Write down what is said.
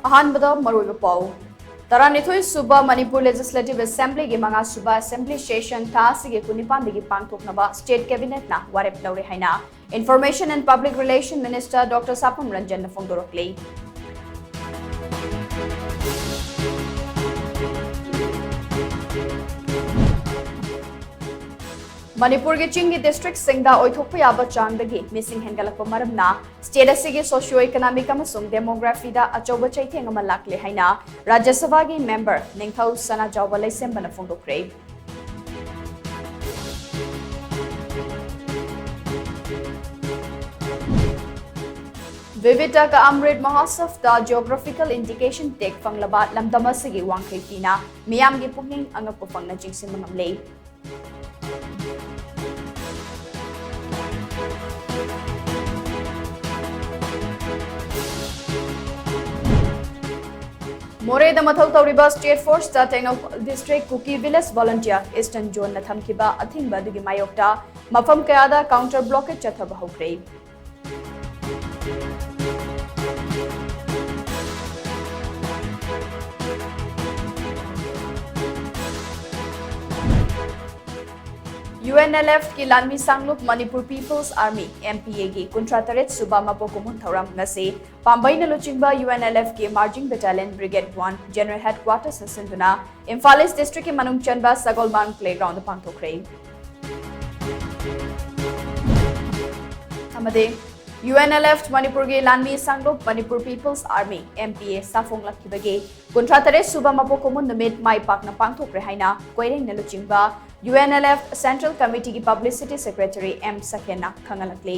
अहानबदा मरुइबा पाउ तरानिथोई सुबा Manipur legislative assembly की मंगा सुबा असेंबली सेशन थासिगे कुनिपान दिगी पांगथोकनबा स्टेट कैबिनेट ना वारेप लौरे हाइना information and public relation minister doctor Sapam Ranjan ने फोंदोरकले मणिपुर के चिंगी डिस्ट्रिक्ट सिंगदा ओइथोकप याबा चांगदगी मिसिंग हेंगलकप मरमना स्टेट असिगे सोशियो इकोनॉमिक अमसुंग डेमोग्राफी दा अचौबा चैथेंग अमा लाकले हाइना राज्य सभा की मेंबर निंगथौ सना जावबा लैसेंबना फोंदोकरे विविधता का अमृत महोत्सव दा जियोग्राफिकल इंडिकेशन टेक फंगलबा लमदम असिगे वांखैपीना मियाम की पुंगिंग अंगप फंगना जिंगसिम नमले मोरेदा मथौ तौरिबा स्टेट फोर्स दा technology district Kuki village volunteer eastern zone न थमकिबा अथिंबा दुगी मायोक्ता मफम कयादा काउंटर ब्लॉकेज चथब हौख्रे UNLF की लानमी सांगलुक मणिपुर पीपल्स आर्मी MPA की कुंट्रातरेट सुबा मपोकुमुन थौराम ngasi पांबाइन लुचिंगबा UNLF की Marjing battalion brigade 1 general headquarters सिंधुना इम्फाल ईस्ट डिस्ट्रिक्ट के मनुंग चनबा सगोलबान प्लेग्राउंड पांगथोखरे अमदे UNLF मणिपुर की लानमी सांगलुक मणिपुर पीपल्स आर्मी MPA साफोंग लखिबगे कुंट्रातरेट सुबा मपोकुमुन नमित माई पाकना पांगथोखरे हाइना कोइरेंग नलुचिंगबा UNLF Central Committee की Publicity Secretary M. Sakena खंगलकले